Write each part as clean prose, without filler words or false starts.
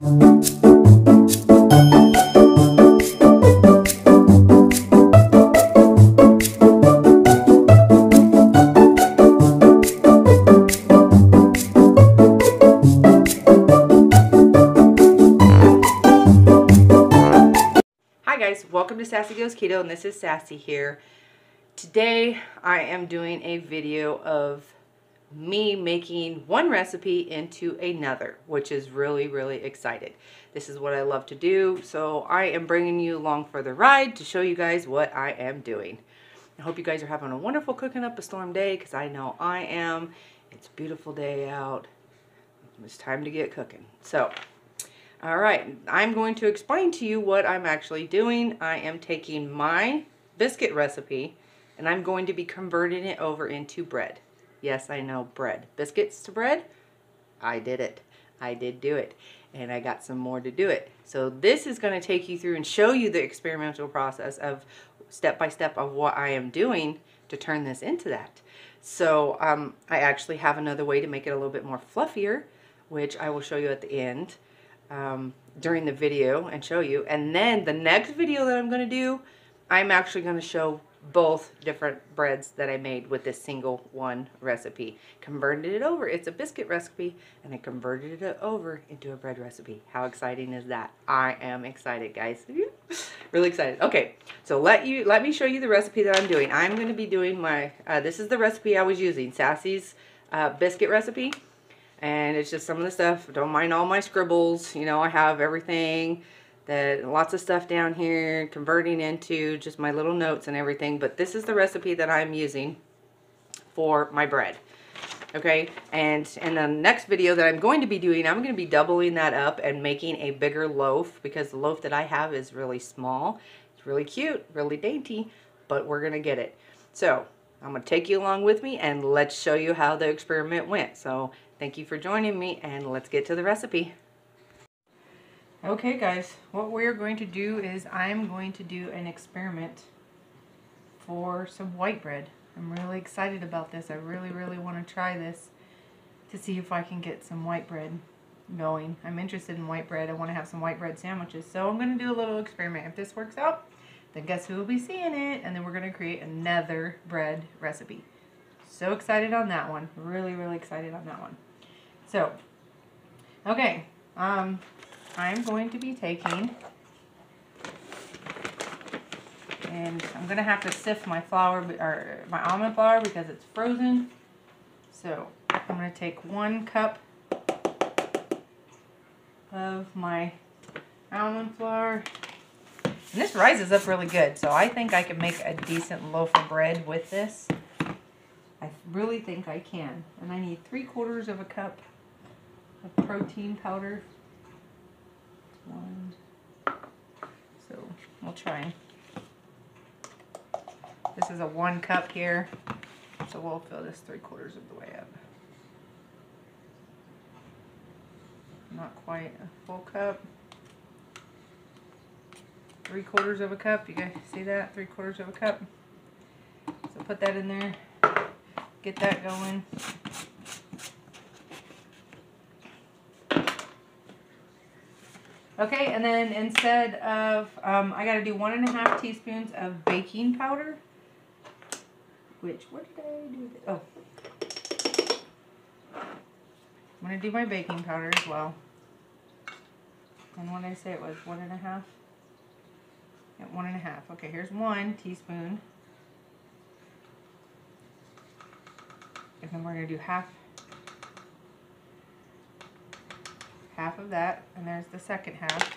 Hi guys, welcome to Sassy Goes Keto, and this is Sassy here. Today I am doing a video of me making one recipe into another, which is really excited. This is what I love to do, so I am bringing you along for the ride to show you guys what I am doing. I hope you guys are having a wonderful cooking up a storm day, because I know I am. It's a beautiful day out. It's time to get cooking. So all right, I'm going to explain to you what I'm actually doing. I am taking my biscuit recipe and I'm going to be converting it over into bread. Yes, I know, bread. Biscuits to bread? I did it. I did do it. And I got some more to do it. So this is going to take you through and show you the experimental process of step by step of what I am doing to turn this into that. So I actually have another way to make it a little bit more fluffier, which I will show you at the end. During the video and show you, and then the next video that I'm going to do, I'm actually going to show both different breads that I made with this single one recipe. Converted it over. It's a biscuit recipe and I converted it over into a bread recipe. How exciting is that? I am excited, guys. Really excited. Okay, so let me show you the recipe that I'm doing. I'm going to be doing my this is the recipe I was using, Sassy's biscuit recipe. And it's just some of the stuff. Don't mind all my scribbles. You know, I have everything, lots of stuff down here, converting into just my little notes and everything. But this is the recipe that I'm using for my bread. Okay, and in the next video that I'm going to be doing, I'm going to be doubling that up and making a bigger loaf, because the loaf that I have is really small. It's really cute, really dainty, but we're going to get it. So I'm going to take you along with me and let's show you how the experiment went. So thank you for joining me, and let's get to the recipe. Okay guys, what we're going to do is I'm going to do an experiment for some white bread. I'm really excited about this. I really want to try this to see if I can get some white bread going. I'm interested in white bread. I want to have some white bread sandwiches. So I'm going to do a little experiment. If this works out, then guess who will be seeing it? And then we're going to create another bread recipe. So excited on that one. Really excited on that one. So, okay, I'm going to be taking, and I'm going to have to sift my flour, or my almond flour, because it's frozen. So I'm going to take 1 cup of my almond flour. And this rises up really good, so I think I can make a decent loaf of bread with this. I really think I can. And I need 3/4 of a cup of protein powder. 1. So we'll try. This is a 1 cup here, so we'll fill this 3/4 of the way up. Not quite a full cup. 3/4 of a cup. You guys see that? 3/4 of a cup. So put that in there. Get that going. Okay, and then instead of, I got to do 1½ teaspoons of baking powder. Which, what did I do? Oh. I'm going to do my baking powder as well. And what did I say it was? 1½ Yeah, 1½. Okay, here's 1 teaspoon. And then we're going to do half of that, and there's the second half.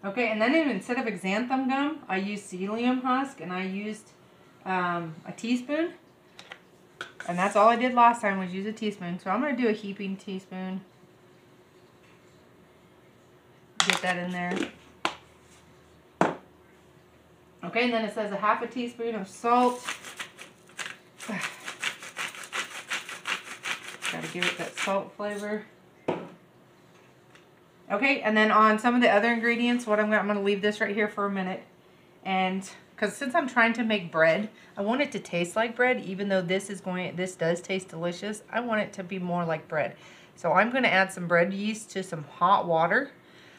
Okay, and then instead of xanthan gum, I used psyllium husk, and I used a teaspoon. And that's all I did last time, was use a teaspoon. So I'm going to do a heaping teaspoon. Get that in there. Okay, and then it says a ½ teaspoon of salt. Gotta give it that salt flavor. Okay, and then on some of the other ingredients, I'm going to leave this right here for a minute. And because since I'm trying to make bread, I want it to taste like bread, even though this does taste delicious. I want it to be more like bread. So I'm going to add some bread yeast to some hot water.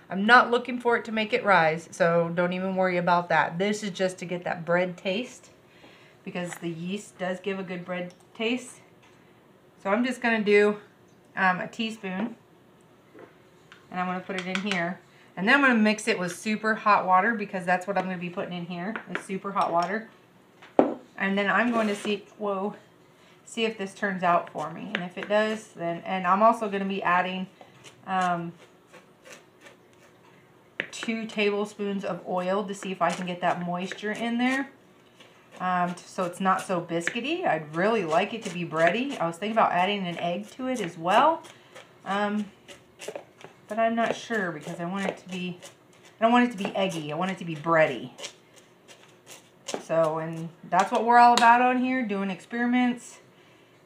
I'm not looking for it to make it rise, so don't even worry about that. This is just to get that bread taste, because the yeast does give a good bread taste. So I'm just going to do a teaspoon, and I'm going to put it in here. And then I'm going to mix it with super hot water, because that's what I'm going to be putting in here, is super hot water. And then I'm going to see if this turns out for me. And if it does, then, and I'm also going to be adding 2 tablespoons of oil to see if I can get that moisture in there. So it's not so biscuity. I'd really like it to be bready. I was thinking about adding an egg to it as well. But I'm not sure, because I want it to be, I don't want it to be eggy. I want it to be bready. So, and that's what we're all about on here, doing experiments,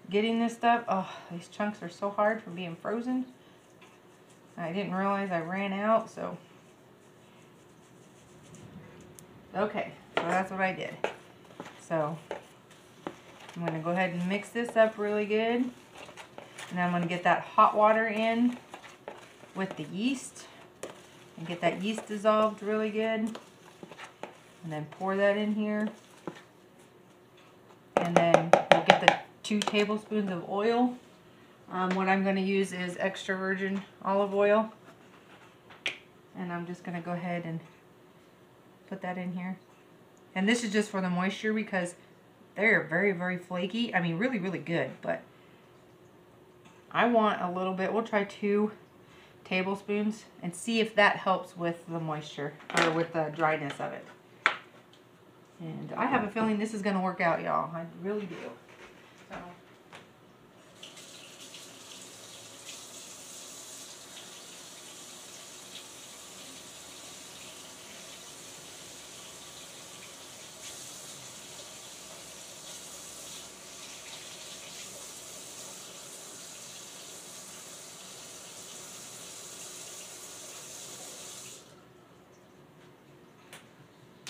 getting this stuff. Oh, these chunks are so hard from being frozen. I didn't realize I ran out, so. Okay, so that's what I did. So, I'm going to go ahead and mix this up really good. And then I'm going to get that hot water in with the yeast. And get that yeast dissolved really good. And then pour that in here. And then we'll get the 2 tablespoons of oil. What I'm going to use is extra virgin olive oil. And I'm just going to go ahead and put that in here. And this is just for the moisture, because they're very, very flaky. I mean, really, really good. But I want a little bit. We'll try 2 tablespoons and see if that helps with the moisture, or with the dryness of it. And I have a feeling this is going to work out, y'all. I really do. So.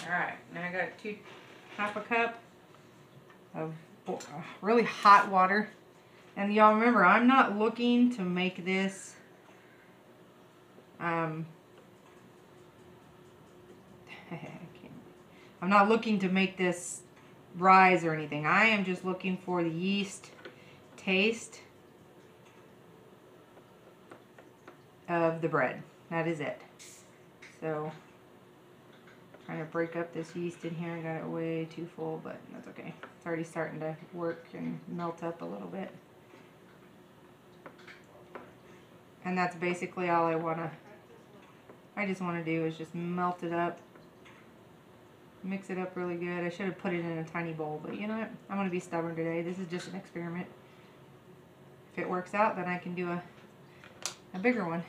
Alright, now I got half a cup of really hot water. And y'all remember, I'm not looking to make this I'm not looking to make this rise or anything. I am just looking for the yeast taste of the bread. That is it. So, trying to break up this yeast in here. I got it way too full, but that's okay. It's already starting to work and melt up a little bit. And that's basically all I just want to do is just melt it up. Mix it up really good. I should have put it in a tiny bowl, but you know what? I'm going to be stubborn today. This is just an experiment. If it works out, then I can do a bigger one.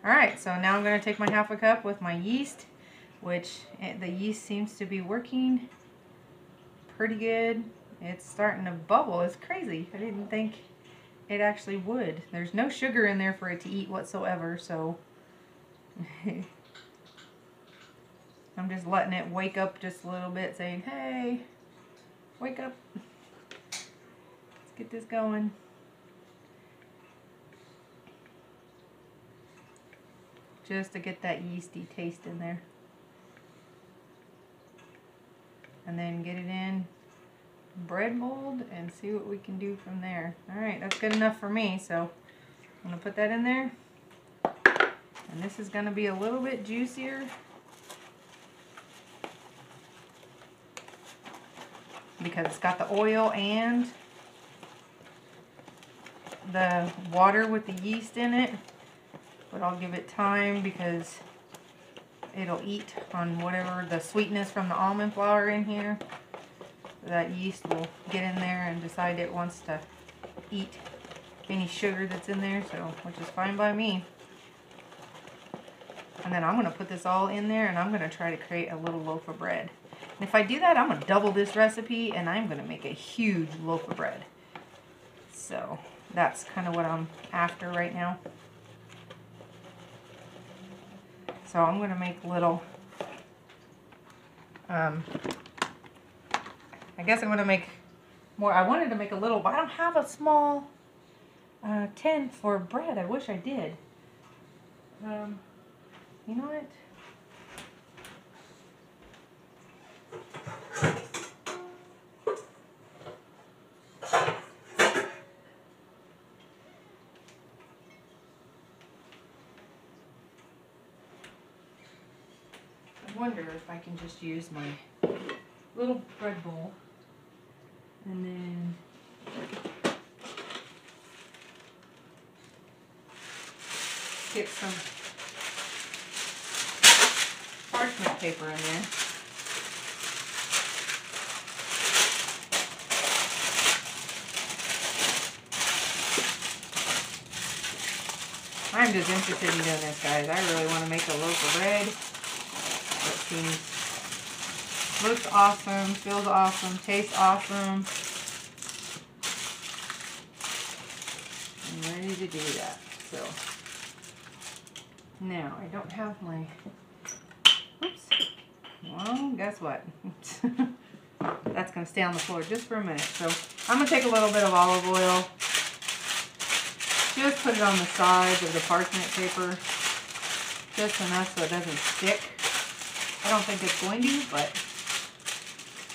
Alright, so now I'm going to take my half a cup with my yeast, which the yeast seems to be working pretty good. It's starting to bubble. It's crazy. I didn't think it actually would. There's no sugar in there for it to eat whatsoever, so I'm just letting it wake up just a little bit, saying, hey, wake up. Let's get this going. Just to get that yeasty taste in there. And then get it in bread mold and see what we can do from there. Alright, that's good enough for me, so I'm going to put that in there. And this is going to be a little bit juicier because it's got the oil and the water with the yeast in it. But I'll give it time because it'll eat on whatever the sweetness from the almond flour in here. That yeast will get in there and decide it wants to eat any sugar that's in there, so which is fine by me. And then I'm going to put this all in there and I'm going to try to create a little loaf of bread. And if I do that, I'm going to double this recipe and I'm going to make a huge loaf of bread. So that's kind of what I'm after right now. So I'm going to make little, I guess I'm going to make more. I wanted to make a little, but I don't have a small 10 for bread. I wish I did. You know what? I wonder if I can just use my little bread bowl and then get some parchment paper in there. I'm just interested in doing this, guys. I really want to make a loaf of bread. It seems, looks awesome, feels awesome, tastes awesome. I'm ready to do that. So now I don't have my, oops, well, guess what? That's going to stay on the floor just for a minute. So I'm going to take a little bit of olive oil, just put it on the sides of the parchment paper, just enough so it doesn't stick. I don't think it's going to, but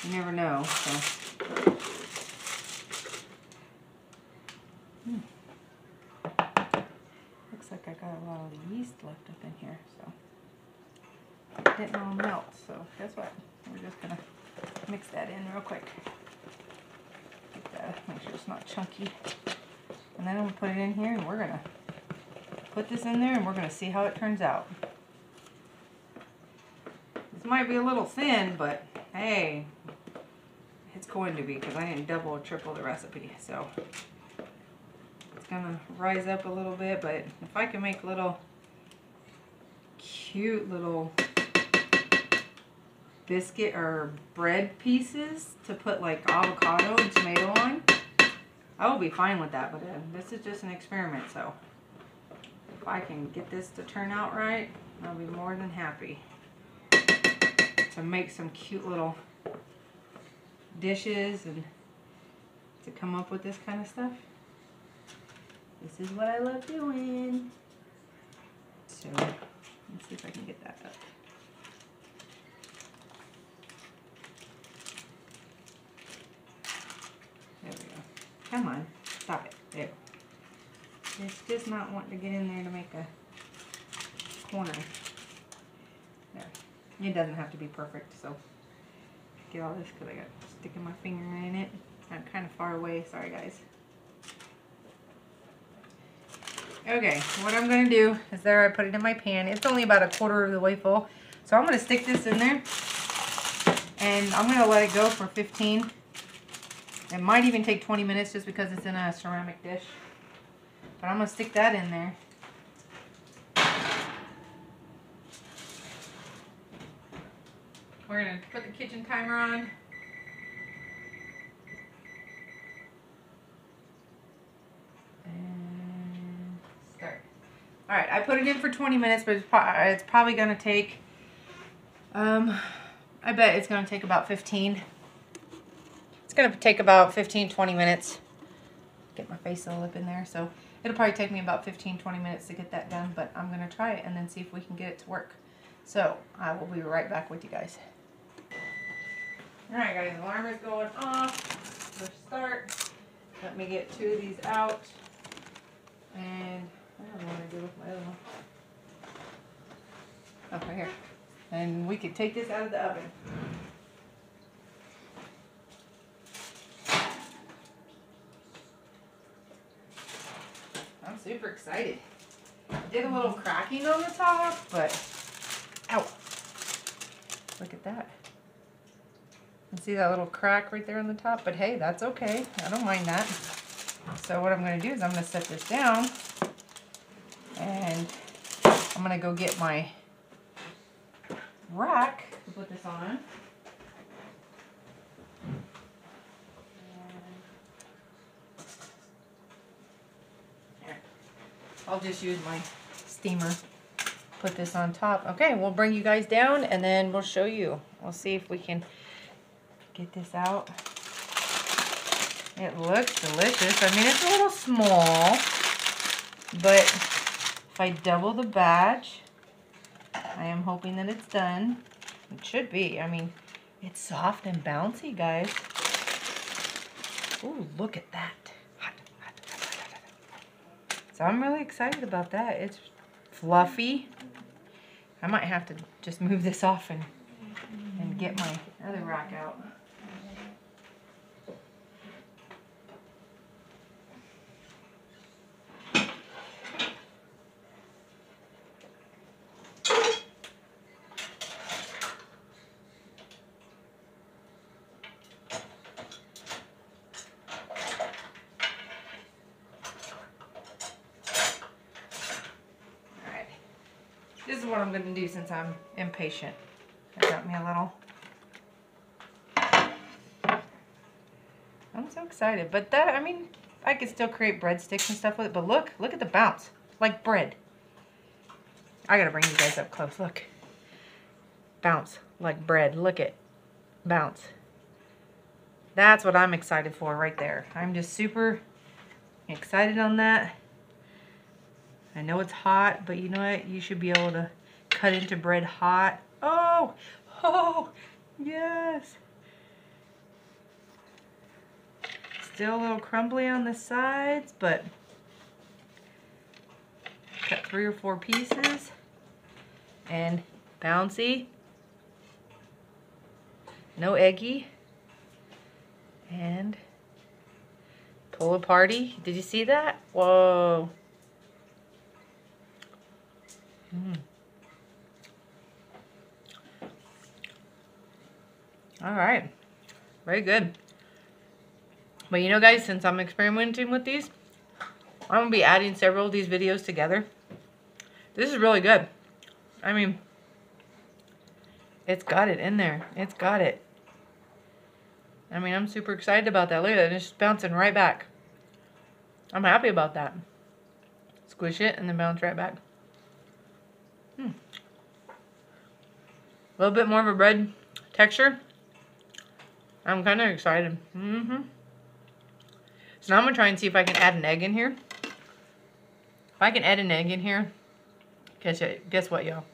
you never know. So. Looks like I got a lot of yeast left up in here, so it didn't all melt. So guess what? We're just gonna mix that in real quick. Get that, make sure it's not chunky. And then we'll put it in here, and we're gonna put this in there, and we're gonna see how it turns out. This might be a little thin, but hey, it's going to be because I didn't double or triple the recipe. So it's gonna rise up a little bit, but if I can make little cute little biscuit or bread pieces to put like avocado and tomato on, I will be fine with that. But this is just an experiment, so if I can get this to turn out right, I'll be more than happy to make some cute little dishes and to come up with this kind of stuff. This is what I love doing. So let's see if I can get that up. There we go. Come on, stop it. There. It's just not wanting to get in there to make a corner. There. It doesn't have to be perfect, so get all this because I got sticking my finger in it. I'm kind of far away. Sorry, guys. Okay, what I'm going to do is there I put it in my pan. It's only about a quarter of the way full. So I'm going to stick this in there. And I'm going to let it go for 15. It might even take 20 minutes just because it's in a ceramic dish. But I'm going to stick that in there. We're going to put the kitchen timer on. And start. Alright, I put it in for 20 minutes, but it's probably going to take, I bet it's going to take about 15. It's going to take about 15-20 minutes. Get my face all up in there. So it'll probably take me about 15-20 minutes to get that done, but I'm going to try it and then see if we can get it to work. So I will be right back with you guys. Alright guys, alarm is going off for start. Let me get 2 of these out. And I don't know what to do with my other one. Oh, right here. And we could take this out of the oven. I'm super excited. Did a little cracking on the top, but ow. Look at that. You see that little crack right there on the top? But hey, that's okay. I don't mind that. So what I'm going to do is I'm going to set this down. And I'm going to go get my rack to put this on. I'll just use my steamer. Put this on top. Okay, we'll bring you guys down and then we'll show you. We'll see if we can get this out. It looks delicious. I mean, it's a little small. But if I double the batch, I am hoping that it's done. It should be. I mean, it's soft and bouncy, guys. Ooh, look at that. Hot, hot, hot, hot, hot. So I'm really excited about that. It's fluffy. I might have to just move this off and get my other rack out. This is what I'm going to do since I'm impatient. I got me a little. I'm so excited. But that, I mean, I could still create breadsticks and stuff with it. But look at the bounce. Like bread. I got to bring you guys up close. Look. Bounce. Like bread. Look at. Bounce. That's what I'm excited for right there. I'm just super excited on that. I know it's hot, but you know what? You should be able to cut into bread hot. Oh, yes. Still a little crumbly on the sides, but cut 3 or 4 pieces. And bouncy. No eggy. And pull aparty. Did you see that? Whoa. All right, very good. But you know, guys, since I'm experimenting with these, I'm gonna be adding several of these videos together. This is really good. I mean, it's got it in there. It's got it. I mean, I'm super excited about that. Look at it, it's just bouncing right back. I'm happy about that. Squish it and then bounce right back. A little bit more of a bread texture. I'm kind of excited. So now I'm going to try and see if I can add an egg in here. If I can add an egg in here, guess what, y'all?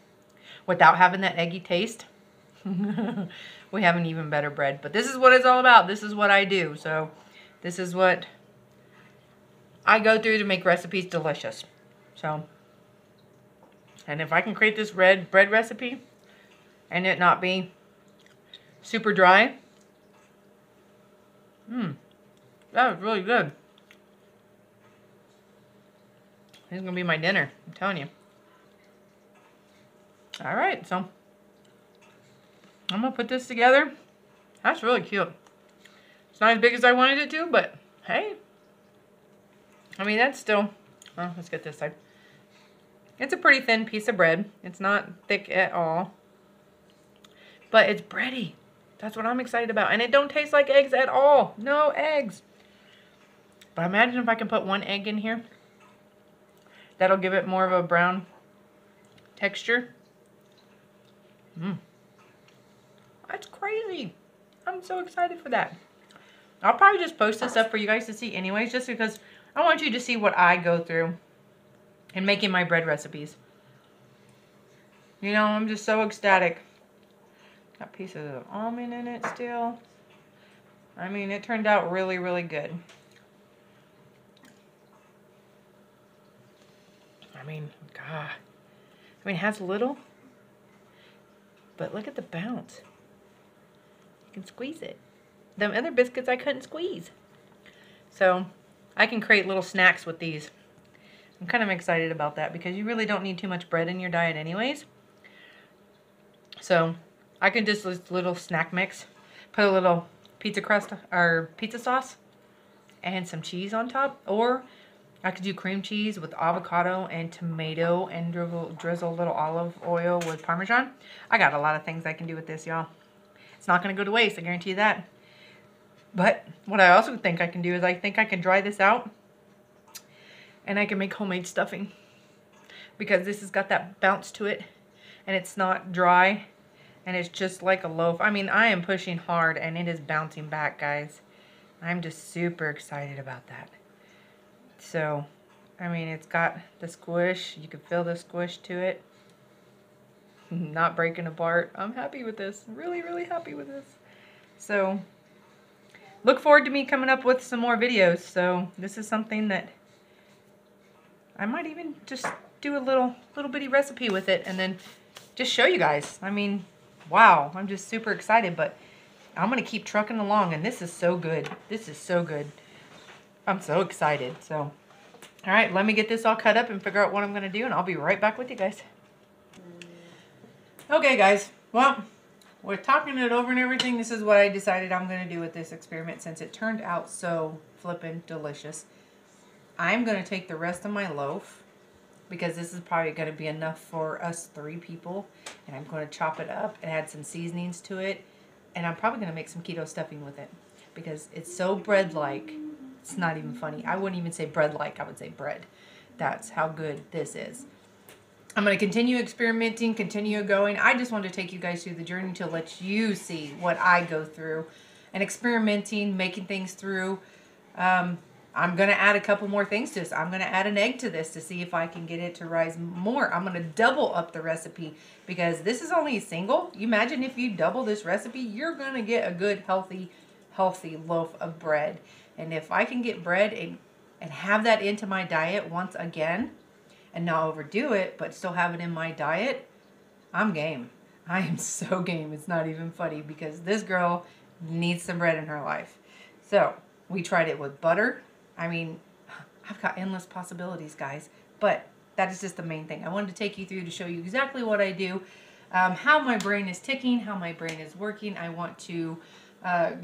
Without having that eggy taste, we have an even better bread. But this is what it's all about. This is what I do. So this is what I go through to make recipes delicious. So, and if I can create this red bread recipe and it not be super dry, that was really good. This is going to be my dinner, I'm telling you. Alright, so I'm going to put this together. That's really cute. It's not as big as I wanted it to, but hey. I mean, that's still, well, let's get this side. It's a pretty thin piece of bread. It's not thick at all. But it's bready. That's what I'm excited about. And it don't taste like eggs at all. No eggs. But imagine if I can put 1 egg in here. That'll give it more of a brown texture. That's crazy. I'm so excited for that. I'll probably just post this up for you guys to see anyways, just because I want you to see what I go through in making my bread recipes. You know, I'm just so ecstatic. Got pieces of almond in it still. I mean, it turned out really, really good. I mean, God. I mean, it has a little, but look at the bounce. You can squeeze it. Them other biscuits I couldn't squeeze. So, I can create little snacks with these. I'm kind of excited about that because you really don't need too much bread in your diet anyways. So, I can just this little snack mix, put a little pizza crust or pizza sauce and some cheese on top, or I could do cream cheese with avocado and tomato and drizzle a little olive oil with Parmesan. I got a lot of things I can do with this, y'all. It's not going to go to waste, I guarantee you that. But what I also think I can do is I think I can dry this out and I can make homemade stuffing because this has got that bounce to it and it's not dry. And it's just like a loaf. I mean, I am pushing hard and it is bouncing back, guys. I'm just super excited about that. So, I mean, it's got the squish. You can feel the squish to it. Not breaking apart. I'm happy with this. Really, really happy with this. So, look forward to me coming up with some more videos. So, this is something that I might even just do a little bitty recipe with it and then just show you guys. I mean, wow. I'm just super excited, but I'm going to keep trucking along, and this is so good. This is so good. I'm so excited. So, all right, let me get this all cut up and figure out what I'm going to do, and I'll be right back with you guys. Okay, guys. Well, we're talking it over and everything. This is what I decided I'm going to do with this experiment since it turned out so flippin' delicious. I'm going to take the rest of my loaf because this is probably going to be enough for us 3 people. And I'm going to chop it up and add some seasonings to it. And I'm probably going to make some keto stuffing with it because it's so bread-like. It's not even funny. I wouldn't even say bread-like. I would say bread. That's how good this is. I'm going to continue experimenting, continue going. I just wanted to take you guys through the journey to let you see what I go through and experimenting, making things through. I'm going to add a couple more things to this. I'm going to add an egg to this to see if I can get it to rise more. I'm going to double up the recipe because this is only a single. You imagine if you double this recipe, you're going to get a good, healthy loaf of bread. And if I can get bread and have that into my diet once again, and not overdo it, but still have it in my diet, I'm game. I am so game. It's not even funny because this girl needs some bread in her life. So we tried it with butter. I mean, I've got endless possibilities, guys, but that is just the main thing. I wanted to take you through to show you exactly what I do, how my brain is ticking, how my brain is working. I want to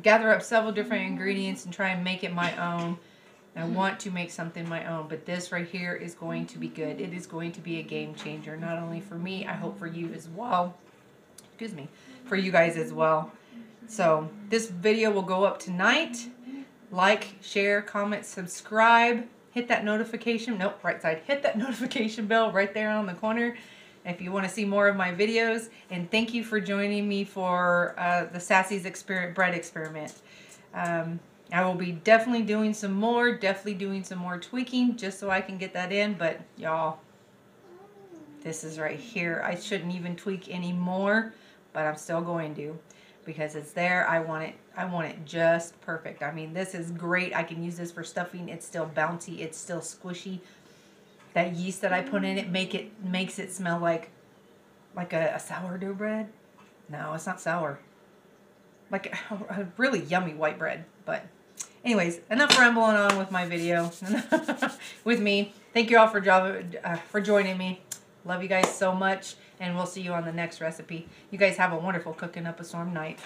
gather up several different ingredients and try and make it my own. I want to make something my own, but this right here is going to be good. It is going to be a game changer, not only for me, I hope for you as well. Excuse me, for you guys as well. So this video will go up tonight. Like, share, comment, subscribe, hit that notification, nope, right side, hit that notification bell right there on the corner if you want to see more of my videos. And thank you for joining me for the Sassy's bread experiment. I will be definitely doing some more tweaking just so I can get that in. But y'all, this is right here. I shouldn't even tweak anymore, but I'm still going to because it's there. I want it just perfect. I mean, this is great. I can use this for stuffing. It's still bouncy. It's still squishy. That yeast that I put in it makes it smell like a sourdough bread. No, it's not sour. Like a really yummy white bread, but anyways, enough rambling on with my video. With me. Thank you all for joining me. Love you guys so much, and we'll see you on the next recipe. You guys have a wonderful cooking up a storm night.